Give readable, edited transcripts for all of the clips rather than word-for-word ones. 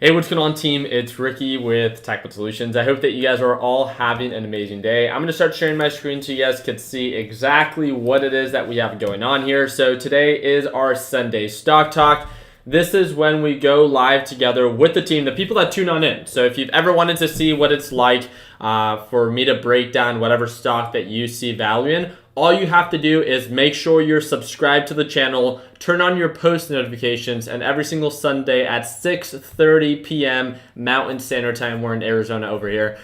Hey, what's going on, team? It's Ricky with Tactical Solutions. I hope that you guys are all having an amazing day. I'm going to start sharing my screen so you guys can see exactly what it is that we have going on here. So today is our Sunday Stock Talk. This is when we go live together with the team, the people that tune on in. So if you've ever wanted to see what it's like for me to break down whatever stock that you see value in, all you have to do is make sure you're subscribed to the channel, turn on your post notifications, and every single Sunday at 6:30 p.m. Mountain Standard Time, we're in Arizona over here,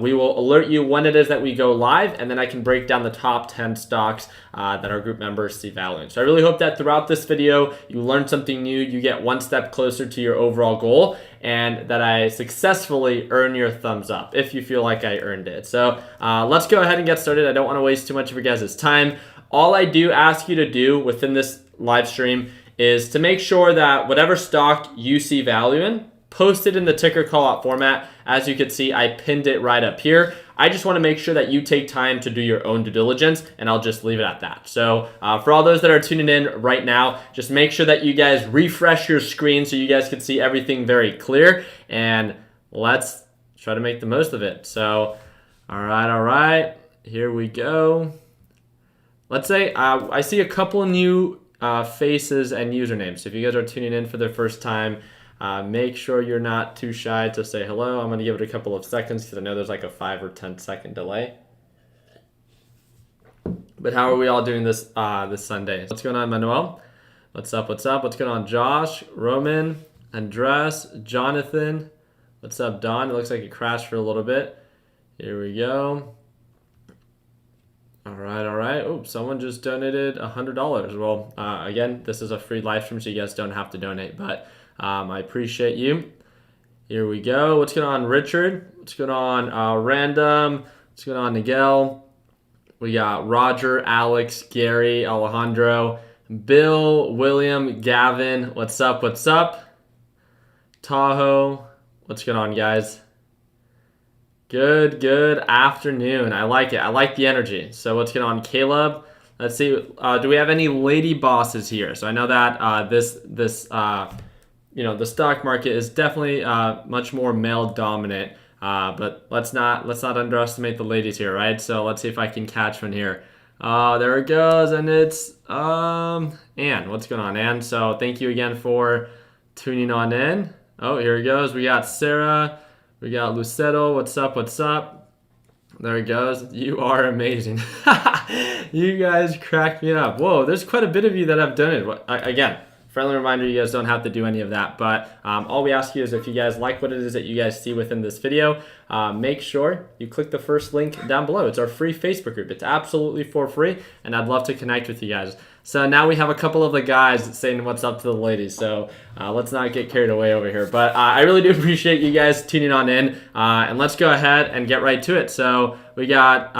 we will alert you when it is that we go live, and then I can break down the top 10 stocks that our group members see value in. So I really hope that throughout this video, you learn something new, you get one step closer to your overall goal, and that I successfully earn your thumbs up if you feel like I earned it. So let's go ahead and get started. I don't want to waste too much of your guys' time. All I do ask you to do within this live stream is to make sure that whatever stock you see value in, post it in the ticker call out format. As you can see, I pinned it right up here. I just want to make sure that you take time to do your own due diligence, and I'll just leave it at that. So for all those that are tuning in right now, just make sure that you guys refresh your screen so you guys can see everything very clear, and let's try to make the most of it. So, all right, here we go. Let's say I see a couple new faces and usernames. So if you guys are tuning in for the first time, make sure you're not too shy to say hello. I'm going to give it a couple of seconds because I know there's like a 5 or 10 second delay. But how are we all doing this this Sunday? What's going on, Manuel? What's up? What's going on, Josh, Roman, Andres, Jonathan? What's up, Don? It looks like it crashed for a little bit. Here we go. All right. Oh, someone just donated $100. Well, again, this is a free live stream, so you guys don't have to donate, but I appreciate you. Here we go. What's going on, Richard? What's going on, Random? What's going on, Miguel? We got Roger, Alex, Gary, Alejandro, Bill, William, Gavin. What's up? Tahoe. What's going on, guys? Good afternoon. I like it. I like the energy. So what's going on, Caleb? Let's see. Do we have any lady bosses here? So I know that the stock market is definitely much more male dominant. But let's not underestimate the ladies here, right? So let's see if I can catch one here. There it goes, and it's Ann. What's going on, Ann? So thank you again for tuning on in. Oh, here it goes. We got Sarah. We got Lucetto. What's up? There it goes. You are amazing. You guys cracked me up. Whoa, there's quite a bit of you that have done it. Again, friendly reminder, you guys don't have to do any of that. But all we ask you is if you guys like what it is that you guys see within this video, make sure you click the first link down below. It's our free Facebook group. It's absolutely for free, and I'd love to connect with you guys. So now we have a couple of the guys saying what's up to the ladies. So let's not get carried away over here. But I really do appreciate you guys tuning on in. And let's go ahead and get right to it. So we got,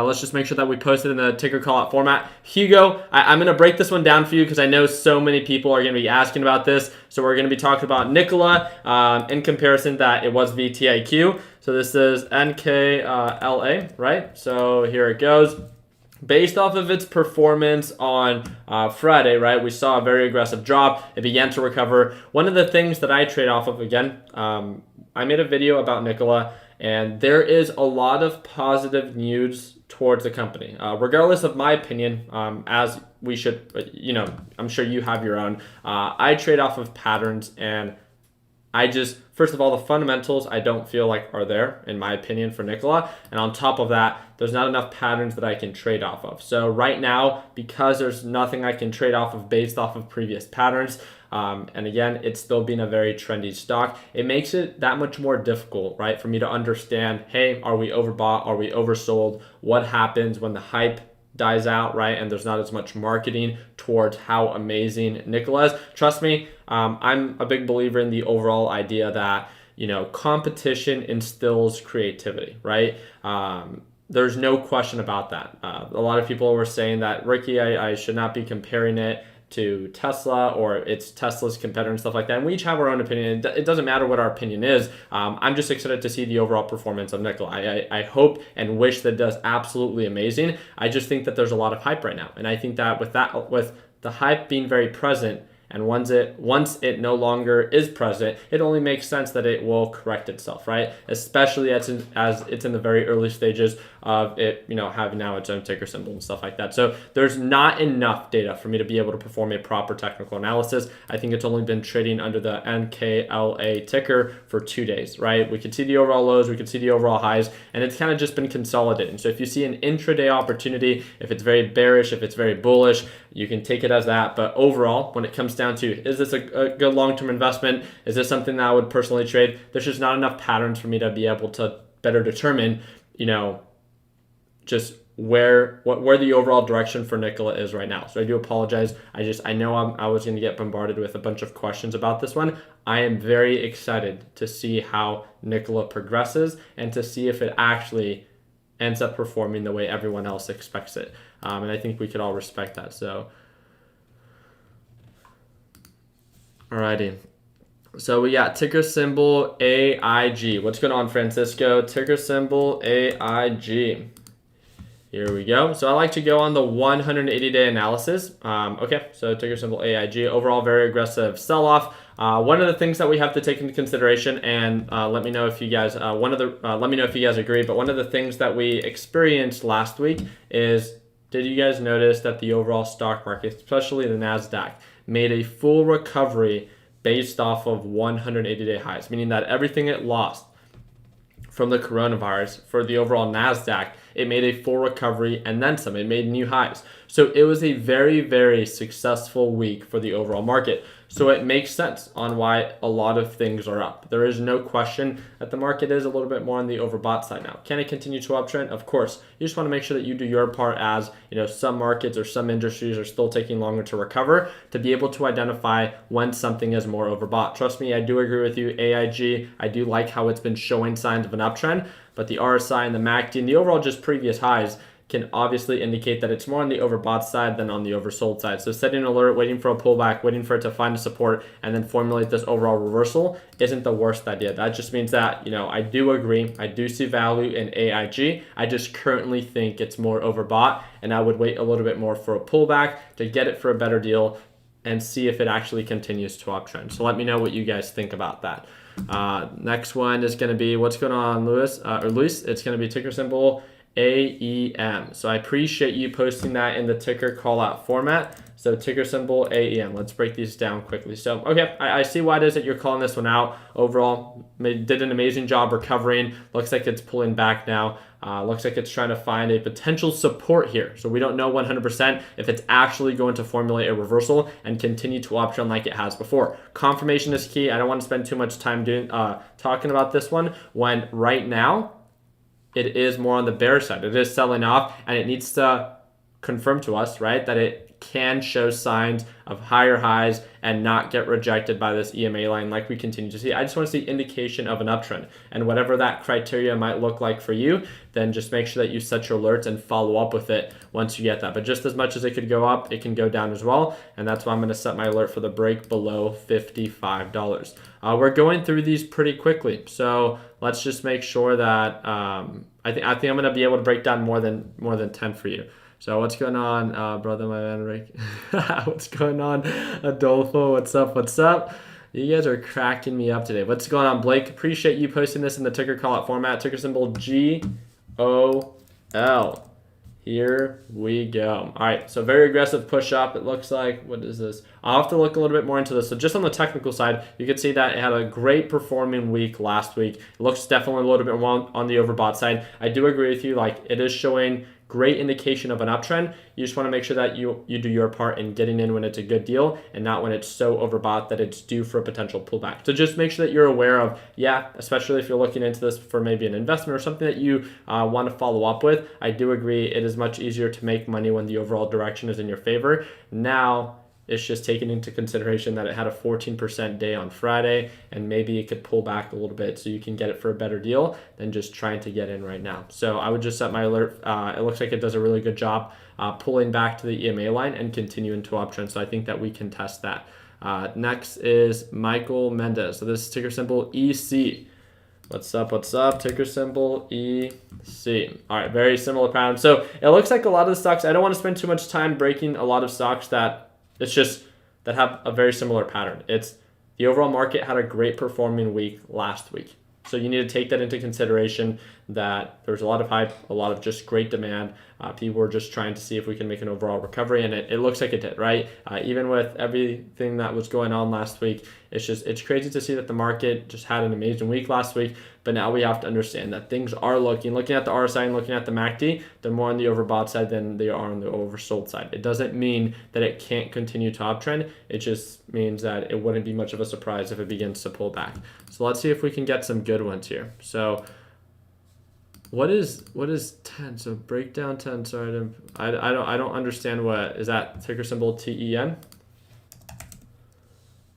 let's just make sure that we post it in the ticker call out format. Hugo, I'm going to break this one down for you because I know so many people are going to be asking about this. So we're going to be talking about Nikola in comparison that it was VTIQ. So this is NKLA, right? So here it goes. Based off of its performance on Friday, right, we saw a very aggressive drop. It began to recover. One of the things that I trade off of, again, I made a video about Nikola, and there is a lot of positive news towards the company. Regardless of my opinion, as we should, I'm sure you have your own. I trade off of patterns, and first of all, the fundamentals I don't feel like are there, in my opinion, for Nikola. And on top of that, there's not enough patterns that I can trade off of. So right now, because there's nothing I can trade off of based off of previous patterns, and again, it's still been a very trendy stock, it makes it that much more difficult, right, for me to understand, hey, are we overbought? Are we oversold? What happens when the hype dies out, right? And there's not as much marketing towards how amazing Nikola is. Trust me, I'm a big believer in the overall idea that, competition instills creativity, right? There's no question about that. A lot of people were saying that, Ricky, I should not be comparing it to Tesla or it's Tesla's competitor and stuff like that. And we each have our own opinion. It doesn't matter what our opinion is. I'm just excited to see the overall performance of Nikola. I hope and wish that it does absolutely amazing. I just think that there's a lot of hype right now. And I think that with the hype being very present And once it no longer is present, it only makes sense that it will correct itself, right? Especially as it's in the very early stages of it, having now its own ticker symbol and stuff like that. So there's not enough data for me to be able to perform a proper technical analysis. I think it's only been trading under the NKLA ticker for 2 days, right? We can see the overall lows, we can see the overall highs, and it's kind of just been consolidating. So if you see an intraday opportunity, if it's very bearish, if it's very bullish, you can take it as that. But overall, when it comes down to, is this a good long-term investment? Is this something that I would personally trade? There's just not enough patterns for me to be able to better determine, just where the overall direction for Nikola is right now. So I do apologize. I know I was going to get bombarded with a bunch of questions about this one. I am very excited to see how Nikola progresses and to see if it actually ends up performing the way everyone else expects it. And I think we could all respect that. So, alrighty. So we got ticker symbol AIG. What's going on, Francisco? Ticker symbol AIG. Here we go. So I like to go on the 180-day analysis. Okay, so ticker symbol AIG. Overall, very aggressive sell-off. One of the things that we have to take into consideration, and let me know if you guys let me know if you guys agree. But one of the things that we experienced last week is, did you guys notice that the overall stock market, especially the Nasdaq, made a full recovery based off of 180-day highs, meaning that everything it lost from the coronavirus for the overall Nasdaq, it made a full recovery and then some. It made new highs. So it was a very, very successful week for the overall market. So it makes sense on why a lot of things are up. There is no question that the market is a little bit more on the overbought side now. Can it continue to uptrend? Of course. You just want to make sure that you do your part, as some markets or some industries are still taking longer to recover, to be able to identify when something is more overbought. Trust me, I do agree with you. AIG, I do like how it's been showing signs of an uptrend, but the RSI and the MACD and the overall just previous highs can obviously indicate that it's more on the overbought side than on the oversold side. So setting an alert, waiting for a pullback, waiting for it to find a support, and then formulate this overall reversal isn't the worst idea. That just means that, I do agree. I do see value in AIG. I just currently think it's more overbought, and I would wait a little bit more for a pullback to get it for a better deal and see if it actually continues to uptrend. So let me know what you guys think about that. Next one is going to be, what's going on, Luis? It's going to be ticker symbol AEM. So I appreciate you posting that in the ticker call out format. So ticker symbol AEM. Let's break these down quickly. So, okay, I see why it is that you're calling this one out. Overall, did an amazing job recovering. Looks like it's pulling back now. Looks like it's trying to find a potential support here. So we don't know 100% if it's actually going to formulate a reversal and continue to uptrend like it has before. Confirmation is key. I don't want to spend too much time talking about this one when right now it is more on the bear side. It is selling off, and it needs to confirm to us, right, that it can show signs of higher highs and not get rejected by this EMA line like we continue to see. I just want to see indication of an uptrend, and whatever that criteria might look like for you, then just make sure that you set your alerts and follow up with it once you get that. But just as much as it could go up, it can go down as well, and that's why I'm going to set my alert for the break below $55. We're going through these pretty quickly, so let's just make sure that I think I'm going to be able to break down more than 10 for you. So what's going on, brother, my man, Rick? What's going on, Adolfo? What's up? You guys are cracking me up today. What's going on, Blake? Appreciate you posting this in the ticker call out format. Ticker symbol GOL. Here we go. All right, so very aggressive push up. It looks like, what is this? I'll have to look a little bit more into this. So just on the technical side, you can see that it had a great performing week last week. It looks definitely a little bit more on the overbought side. I do agree with you. Like, it is showing great indication of an uptrend. You just want to make sure that you do your part in getting in when it's a good deal and not when it's so overbought that it's due for a potential pullback. So just make sure that you're aware of, especially if you're looking into this for maybe an investment or something that you want to follow up with. I do agree it is much easier to make money when the overall direction is in your favor. Now, it's just taking into consideration that it had a 14% day on Friday, and maybe it could pull back a little bit so you can get it for a better deal than just trying to get in right now. So I would just set my alert. It looks like it does a really good job pulling back to the EMA line and continuing to uptrend. So I think that we can test that. Next is Michael Mendez. So this is ticker symbol EC. What's up? Ticker symbol EC. All right, very similar pattern. So it looks like a lot of the stocks, I don't want to spend too much time breaking a lot of stocks that it's just that have a very similar pattern. It's the overall market had a great performing week last week. So you need to take that into consideration, that there's a lot of hype, a lot of just great demand. People were just trying to see if we can make an overall recovery, and it looks like it did, right? Even with everything that was going on last week, it's crazy to see that the market just had an amazing week last week. But now we have to understand that things are looking at the RSI and looking at the MACD, they're more on the overbought side than they are on the oversold side. It doesn't mean that it can't continue to uptrend. It just means that it wouldn't be much of a surprise if it begins to pull back. So let's see if we can get some good ones here. So what is 10? So breakdown 10. Sorry, I don't understand what is that ticker symbol TEN.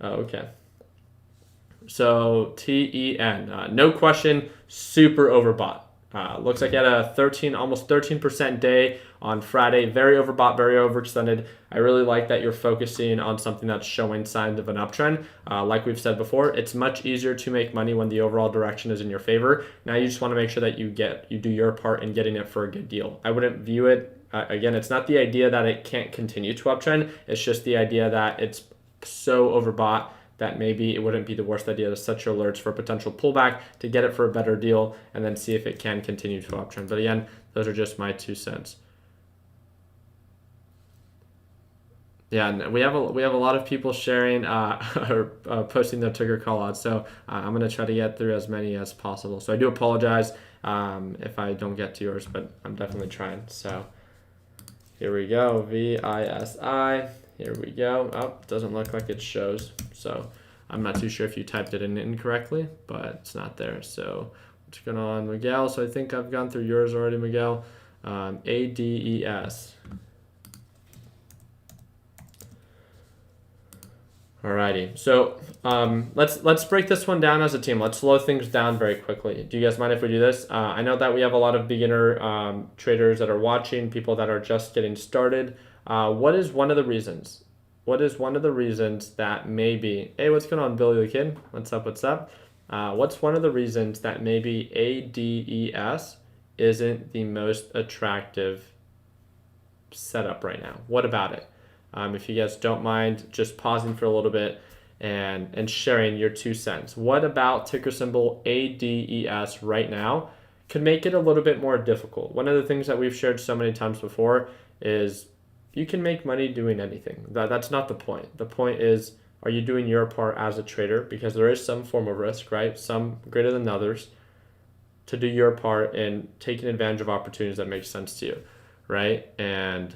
Oh, okay. So TEN, no question, super overbought. Looks like it had a almost 13% day on Friday. Very overbought, very overextended. I really like that you're focusing on something that's showing signs of an uptrend. Like we've said before, it's much easier to make money when the overall direction is in your favor. Now you just want to make sure that you do your part in getting it for a good deal. I wouldn't view it, again, it's not the idea that it can't continue to uptrend. It's just the idea that it's so overbought that maybe it wouldn't be the worst idea to set your alerts for a potential pullback to get it for a better deal and then see if it can continue to uptrend. But again, those are just my 2 cents. Yeah, and we have a lot of people sharing or posting their ticker call outs, so I'm going to try to get through as many as possible. So I do apologize if I don't get to yours, but I'm definitely trying. So here we go, VISI. Here we go. Oh, doesn't look like it shows. So I'm not too sure if you typed it in incorrectly, but it's not there. So what's going on, Miguel? So I think I've gone through yours already, Miguel. ADES. Alrighty. So let's break this one down as a team. Let's slow things down very quickly. Do you guys mind if we do this? I know that we have a lot of beginner traders that are watching, people that are just getting started. What is one of the reasons? That maybe, hey, what's going on, Billy the Kid? What's up? What's one of the reasons that maybe ADES isn't the most attractive setup right now? What about it? If you guys don't mind just pausing for a little bit and sharing your 2 cents. What about ticker symbol ADES right now could make it a little bit more difficult? One of the things that we've shared so many times before is you can make money doing anything. That's not the point. The point is, are you doing your part as a trader? Because there is some form of risk, right? Some greater than others, to do your part in taking advantage of opportunities that make sense to you, right? And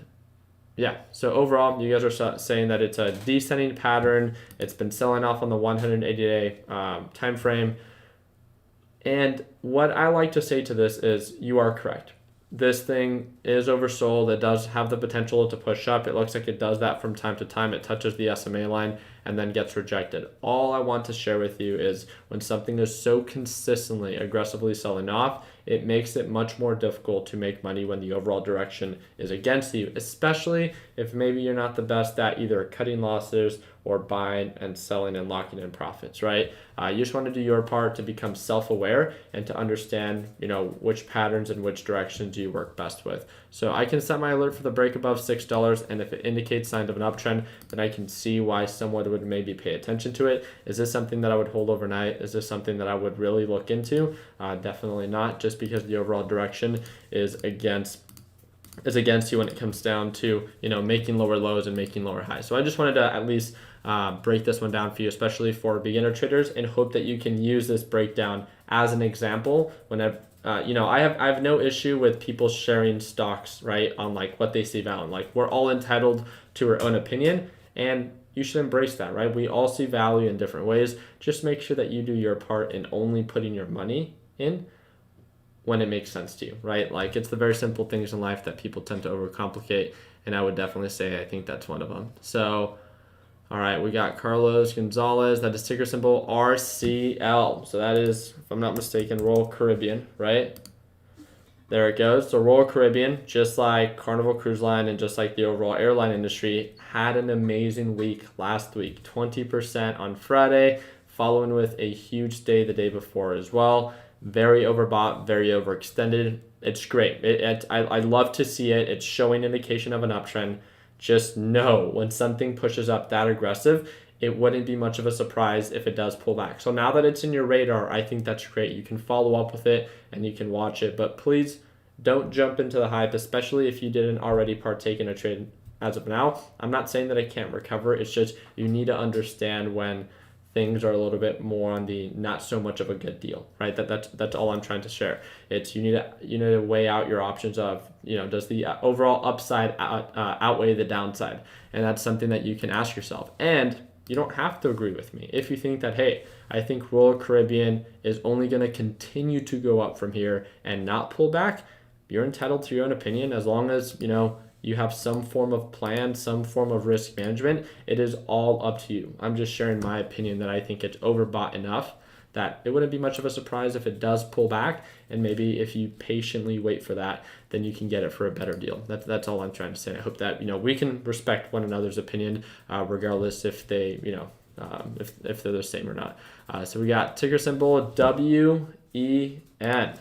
yeah, so overall, you guys are saying that it's a descending pattern. It's been selling off on the 180-day time frame. And what I like to say to this is, you are correct. This thing is oversold. It does have the potential to push up. It looks like it does that from time to time. It touches the SMA line and then gets rejected. All I want to share with you is when something is so consistently aggressively selling off, it makes it much more difficult to make money when the overall direction is against you, especially if maybe you're not the best at either cutting losses or buying and selling and locking in profits, right? You just want to do your part to become self-aware and to understand, which patterns and which directions you work best with. So I can set my alert for the break above $6, and if it indicates signs of an uptrend, then I can see why someone would maybe pay attention to it. Is this something that I would hold overnight? Is this something that I would really look into? Definitely not, just because the overall direction is against you when it comes down to making lower lows and making lower highs. So I just wanted to at least break this one down for you, especially for beginner traders, and hope that you can use this breakdown as an example whenever I have no issue with people sharing stocks, right, on like what they see value. Like, we're all entitled to our own opinion, and you should embrace that, right? We all see value in different ways. Just make sure that you do your part in only putting your money in when it makes sense to you, right? Like, it's the very simple things in life that people tend to overcomplicate, and I would definitely say I think that's one of them. So, all right, we got Carlos Gonzalez. That is ticker symbol RCL. So that is, if I'm not mistaken, Royal Caribbean, right? There it goes. So Royal Caribbean, just like Carnival Cruise Line and just like the overall airline industry, had an amazing week last week. 20% on Friday, following with a huge day the day before as well. Very overbought, very overextended. It's great. I love to see it. It's showing indication of an uptrend. just know when something pushes up that aggressive, it wouldn't be much of a surprise if it does pull back. So now that it's in your radar, I think that's great. You can follow up with it and you can watch it, but please don't jump into the hype, especially if you didn't already partake in a trade as of now. I'm not saying that it can't recover. It's just you need to understand when things are a little bit more on the not so much of a good deal, right? That's all I'm trying to share. It's you need to weigh out your options of, does the overall upside outweigh the downside? And that's something that you can ask yourself. And you don't have to agree with me. If you think that, hey, I think Royal Caribbean is only going to continue to go up from here and not pull back, you're entitled to your own opinion. As long as, you have some form of plan, some form of risk management, it is all up to you. I'm just sharing my opinion that I think it's overbought enough that it wouldn't be much of a surprise if it does pull back. And maybe if you patiently wait for that, then you can get it for a better deal. That's all I'm trying to say. I hope that, we can respect one another's opinion, regardless if they, if they're the same or not. So we got ticker symbol WEN.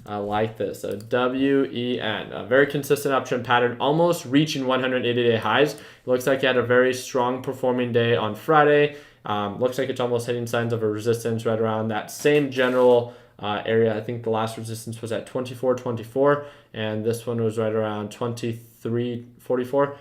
I like this. So WEN, a very consistent uptrend pattern, almost reaching 180-day highs. Looks like it had a very strong performing day on Friday. Looks like it's almost hitting signs of a resistance right around that same general area. I think the last resistance was at 24.24, and this one was right around 23.44.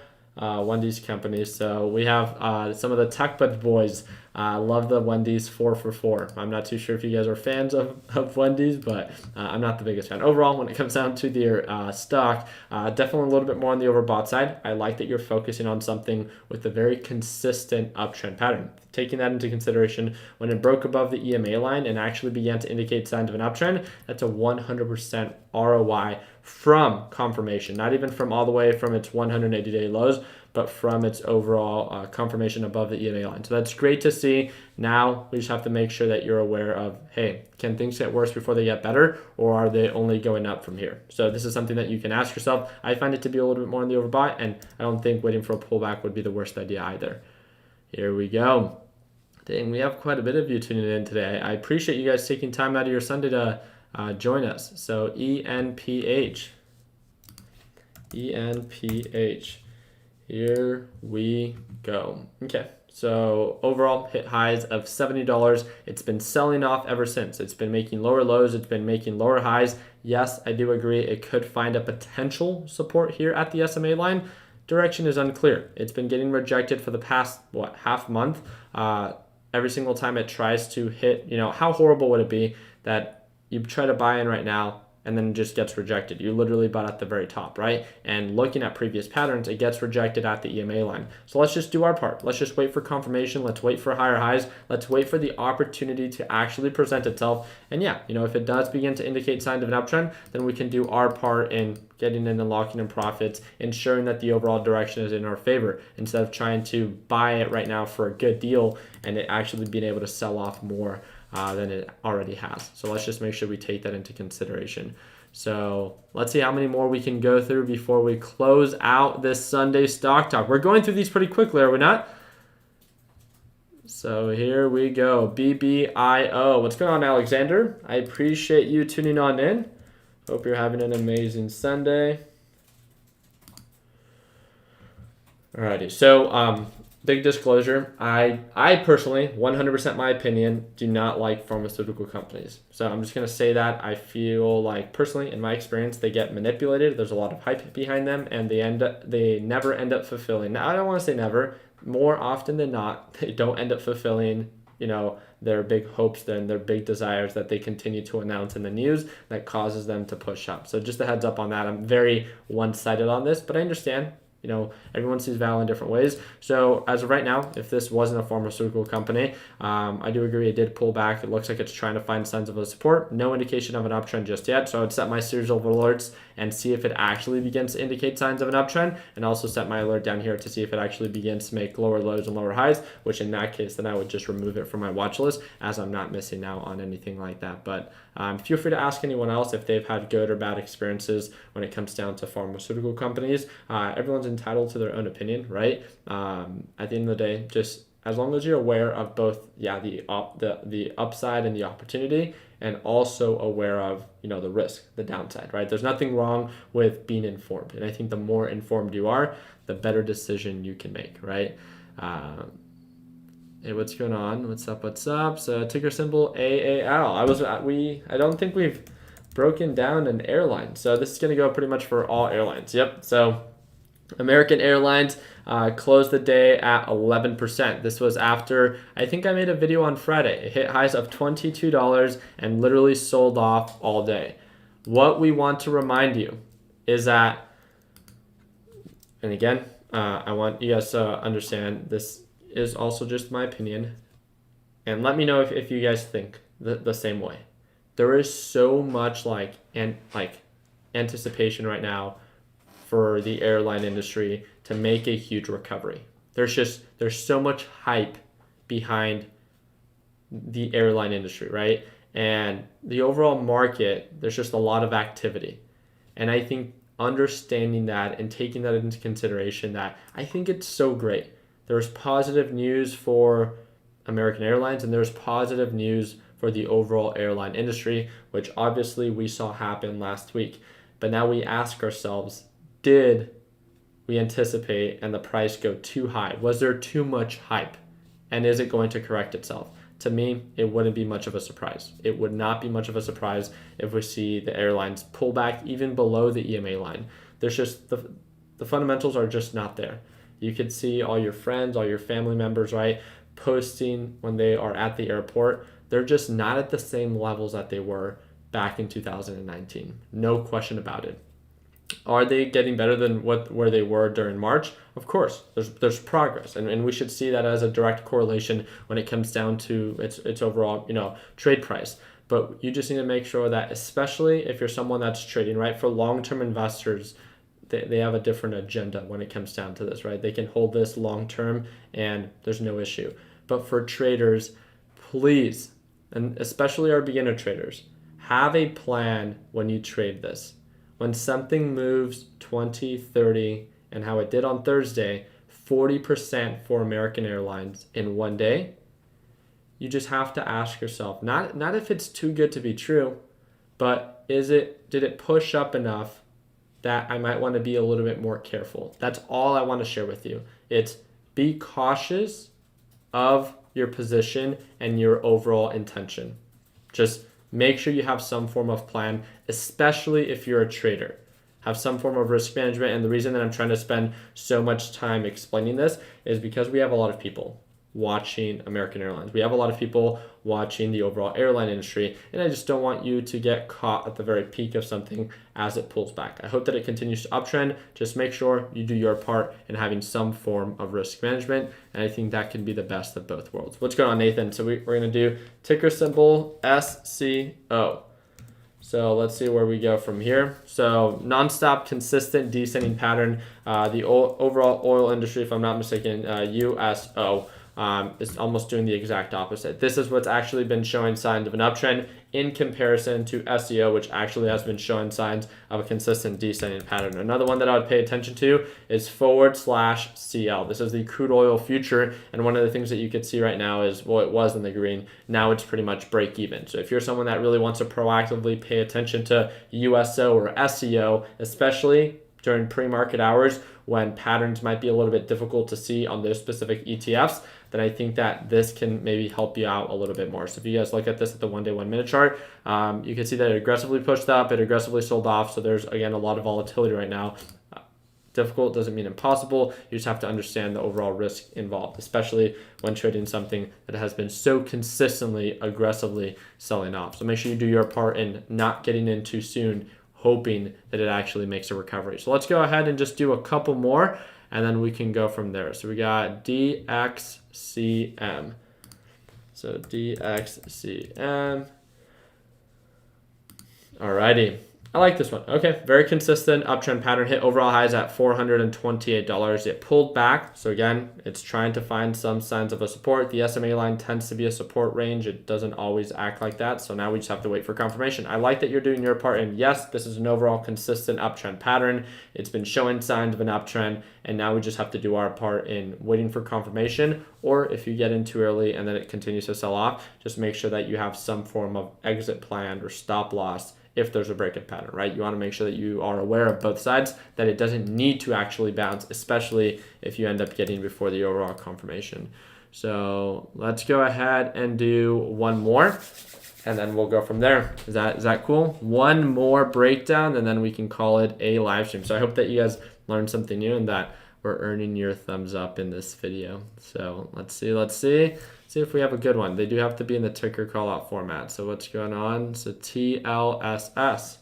Wendy's companies. So we have some of the Tech Bud boys. Love the Wendy's 4 for 4. I'm not too sure if you guys are fans of Wendy's, but I'm not the biggest fan. Overall, when it comes down to their stock, definitely a little bit more on the overbought side. I like that you're focusing on something with a very consistent uptrend pattern. Taking that into consideration, when it broke above the EMA line and actually began to indicate signs of an uptrend, that's a 100% ROI from confirmation, not even from all the way from its 180-day lows, but from its overall confirmation above the EMA line. So that's great to see. Now we just have to make sure that you're aware of, hey, can things get worse before they get better, or are they only going up from here? So this is something that you can ask yourself. I find it to be a little bit more on the overbought, and I don't think waiting for a pullback would be the worst idea either. Here we go. Dang, we have quite a bit of you tuning in today. I appreciate you guys taking time out of your Sunday to join us. So ENPH. Here we go. Okay, so overall hit highs of $70. It's been selling off ever since. It's been making lower lows. It's been making lower highs. Yes, I do agree. It could find a potential support here at the SMA line. Direction is unclear. It's been getting rejected for the past, half month. Every single time it tries to hit, how horrible would it be that you try to buy in right now and then it just gets rejected. You literally bought at the very top, right? And looking at previous patterns, it gets rejected at the EMA line. So let's just do our part. Let's just wait for confirmation. Let's wait for higher highs. Let's wait for the opportunity to actually present itself. And yeah, if it does begin to indicate signs of an uptrend, then we can do our part in getting in and locking in profits, ensuring that the overall direction is in our favor, instead of trying to buy it right now for a good deal and it actually being able to sell off more than it already has. So let's just make sure we take that into consideration. So let's see how many more we can go through before we close out this Sunday stock talk. We're going through these pretty quickly, are we not? So here we go. BBIO. What's going on, Alexander? I appreciate you tuning on in. Hope you're having an amazing Sunday. Alrighty, so big disclosure, I personally, 100% my opinion, do not like pharmaceutical companies. So I'm just going to say that I feel like personally, in my experience, they get manipulated. There's a lot of hype behind them, and they never end up fulfilling. Now, I don't want to say never. More often than not, they don't end up fulfilling, their big hopes and their big desires that they continue to announce in the news that causes them to push up. So just a heads up on that. I'm very one-sided on this, but I understand. Everyone sees value in different ways. So as of right now, if this wasn't a pharmaceutical company, I do agree it did pull back. It looks like it's trying to find signs of a support. No indication of an uptrend just yet. So I would set my series of alerts and see if it actually begins to indicate signs of an uptrend, and also set my alert down here to see if it actually begins to make lower lows and lower highs, which in that case, then I would just remove it from my watch list, as I'm not missing out on anything like that. But feel free to ask anyone else if they've had good or bad experiences when it comes down to pharmaceutical companies. Everyone's entitled to their own opinion, right? At the end of the day, just as long as you're aware of both, the upside and the opportunity, and also aware of, the risk, the downside, right? There's nothing wrong with being informed. And I think the more informed you are, the better decision you can make, right? Hey, what's going on? What's up? So ticker symbol AAL. I don't think we've broken down an airline. So this is going to go pretty much for all airlines. Yep. So American Airlines closed the day at 11%. This was after, I think I made a video on Friday. It hit highs of $22 and literally sold off all day. What we want to remind you is that, and again, I want you guys to understand this is also just my opinion. And let me know if you guys think the same way. There is so much anticipation right now for the airline industry to make a huge recovery. There's so much hype behind the airline industry, right? And the overall market, there's just a lot of activity. And I think understanding that and taking that into consideration, that I think it's so great. There's positive news for American Airlines, and there's positive news for the overall airline industry, which obviously we saw happen last week. But now we ask ourselves, did we anticipate and the price go too high? Was there too much hype? And is it going to correct itself? To me, it wouldn't be much of a surprise. It would not be much of a surprise if we see the airlines pull back even below the EMA line. There's just the fundamentals are just not there. You could see all your friends, all your family members, right, posting when they are at the airport. They're just not at the same levels that they were back in 2019. No question about it. Are they getting better than where they were during March? Of course, there's progress, and we should see that as a direct correlation when it comes down to its overall trade price. But you just need to make sure that, especially if you're someone that's trading, right, for long-term investors, they have a different agenda when it comes down to this, right? They can hold this long-term and there's no issue. But for traders, please, and especially our beginner traders, have a plan when you trade this. When something moves 20, 30, and how it did on Thursday, 40% for American Airlines in one day, you just have to ask yourself, not if it's too good to be true, but did it push up enough that I might want to be a little bit more careful? That's all I want to share with you. It's be cautious of your position and your overall intention. Just make sure you have some form of plan, especially if you're a trader. Have some form of risk management. And the reason that I'm trying to spend so much time explaining this is because we have a lot of people watching American Airlines. We have a lot of people watching the overall airline industry, and I just don't want you to get caught at the very peak of something as it pulls back. I hope that it continues to uptrend. Just make sure you do your part in having some form of risk management, and I think that can be the best of both worlds. What's going on, Nathan? So we're going to do ticker symbol SCO. So let's see where we go from here. So nonstop, consistent descending pattern. The overall oil industry, if I'm not mistaken, USO, is almost doing the exact opposite. This is what's actually been showing signs of an uptrend in comparison to SEO, which actually has been showing signs of a consistent descending pattern. Another one that I would pay attention to is /CL. This is the crude oil future, and one of the things that you could see right now is, well, it was in the green. Now it's pretty much break even. So if you're someone that really wants to proactively pay attention to USO or SEO, especially during pre-market hours when patterns might be a little bit difficult to see on those specific ETFs, then I think that this can maybe help you out a little bit more. So if you guys look at this at the 1 day, 1 minute chart, you can see that it aggressively pushed up, it aggressively sold off. So there's, again, a lot of volatility right now. Difficult doesn't mean impossible. You just have to understand the overall risk involved, especially when trading something that has been so consistently, aggressively selling off. So make sure you do your part in not getting in too soon, hoping that it actually makes a recovery. So let's go ahead and just do a couple more, and then we can go from there. So we got DXCM. So DXCM. Alrighty. I like this one. Okay, very consistent uptrend pattern. Hit overall highs at $428. It pulled back. So again, it's trying to find some signs of a support. The SMA line tends to be a support range. It doesn't always act like that. So now we just have to wait for confirmation. I like that you're doing your part. And yes, this is an overall consistent uptrend pattern. It's been showing signs of an uptrend. And now we just have to do our part in waiting for confirmation. Or if you get in too early and then it continues to sell off, just make sure that you have some form of exit plan or stop loss if there's a breakup pattern, right? You want to make sure that you are aware of both sides, that it doesn't need to actually bounce, especially if you end up getting before the overall confirmation. So let's go ahead and do one more, and then we'll go from there. Is that cool? One more breakdown, and then we can call it a live stream. So I hope that you guys learned something new and that we're earning your thumbs up in this video. So let's see if we have a good one. They do have to be in the ticker call out format. So what's going on? So TLSS,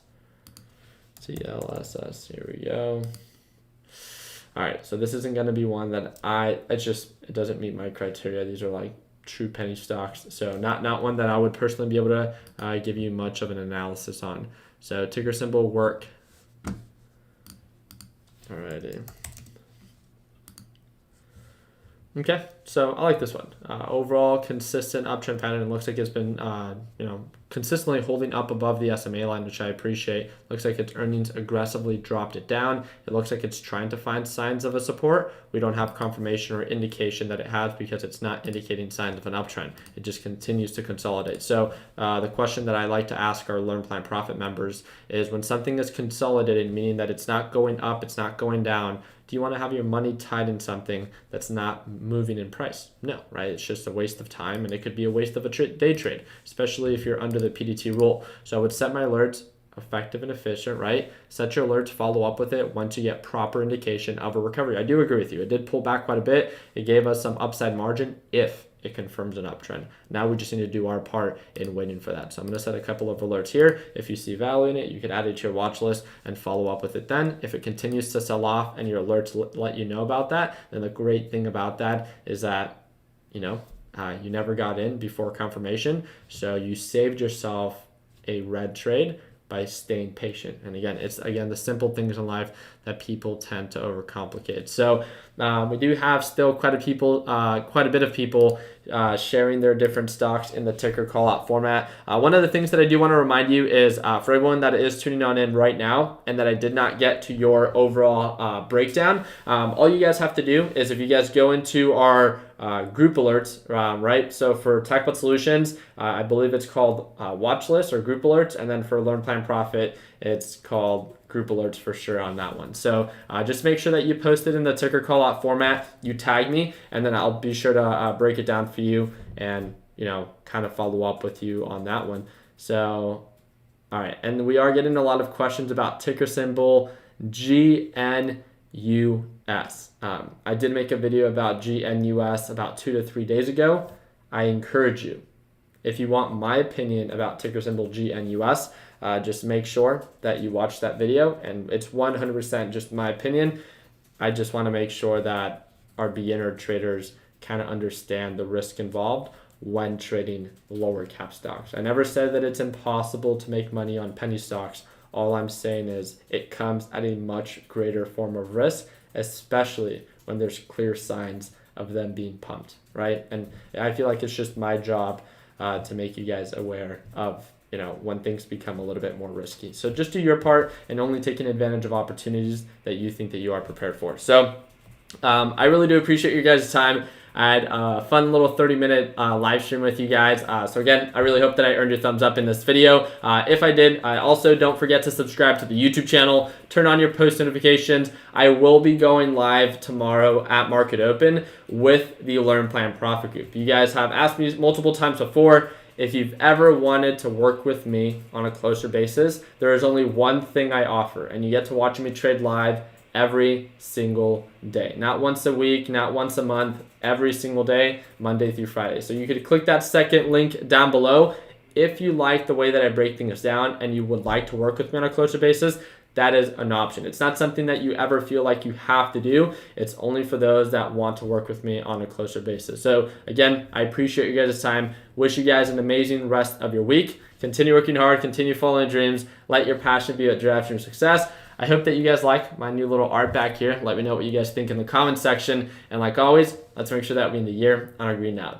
here we go. All right, so this isn't gonna be one that it doesn't meet my criteria. These are like true penny stocks. So not one that I would personally be able to give you much of an analysis on. So ticker symbol work. Alrighty. Okay, so I like this one. Overall, consistent uptrend pattern. It looks like it's been, consistently holding up above the SMA line, which I appreciate. Looks like its earnings aggressively dropped it down. It looks like it's trying to find signs of a support. We don't have confirmation or indication that it has because it's not indicating signs of an uptrend. It just continues to consolidate. So the question that I like to ask our Learn Plan Profit members is, when something is consolidating, meaning that it's not going up, it's not going down, do you want to have your money tied in something that's not moving in price? No, right? It's just a waste of time, and it could be a waste of a day trade, especially if you're under the PDT rule. So I would set my alerts effective and efficient, right? Set your alerts, follow up with it once you get proper indication of a recovery. I do agree with you. It did pull back quite a bit. It gave us some upside margin if it confirms an uptrend. Now we just need to do our part in waiting for that. So I'm going to set a couple of alerts here. If you see value in it, you can add it to your watch list and follow up with it then. If it continues to sell off and your alerts let you know about that, then the great thing about that is that, you never got in before confirmation. So you saved yourself a red trade by staying patient. And again, it's the simple things in life that people tend to overcomplicate. So we do have still quite a bit of people sharing their different stocks in the ticker call out format. One of the things that I do want to remind you is for everyone that is tuning on in right now and that I did not get to your overall breakdown, all you guys have to do is, if you guys go into our group alerts, right? So for TechBot Solutions, I believe it's called watch list or group alerts. And then for Learn Plan Profit, it's called group alerts for sure on that one. So just make sure that you post it in the ticker call out format, you tag me, and then I'll be sure to break it down for you and, kind of follow up with you on that one. So, all right. And we are getting a lot of questions about ticker symbol GNUS. I did make a video about GNUS about 2 to 3 days ago. I encourage you, if you want my opinion about ticker symbol GNUS, just make sure that you watch that video, and it's 100% just my opinion. I just want to make sure that our beginner traders kind of understand the risk involved when trading lower cap stocks. I never said that it's impossible to make money on penny stocks. All I'm saying is it comes at a much greater form of risk, especially when there's clear signs of them being pumped, right? And I feel like it's just my job to make you guys aware of, when things become a little bit more risky. So just do your part and only taking advantage of opportunities that you think that you are prepared for. So I really do appreciate your guys' time. I had a fun little 30-minute live stream with you guys. So again, I really hope that I earned your thumbs up in this video. If I did, also don't forget to subscribe to the YouTube channel. Turn on your post notifications. I will be going live tomorrow at Market Open with the Learn Plan Profit Group. You guys have asked me multiple times before, if you've ever wanted to work with me on a closer basis, there is only one thing I offer, and you get to watch me trade live every single day. Not once a week, not once a month, every single day, Monday through Friday. So you could click that second link down below. If you like the way that I break things down and you would like to work with me on a closer basis, that is an option. It's not something that you ever feel like you have to do. It's only for those that want to work with me on a closer basis. So again, I appreciate you guys' time. Wish you guys an amazing rest of your week. Continue working hard, continue following dreams. Let your passion be what drives your success. I hope that you guys like my new little art back here. Let me know what you guys think in the comments section. And like always, let's make sure that we end the year on a green note.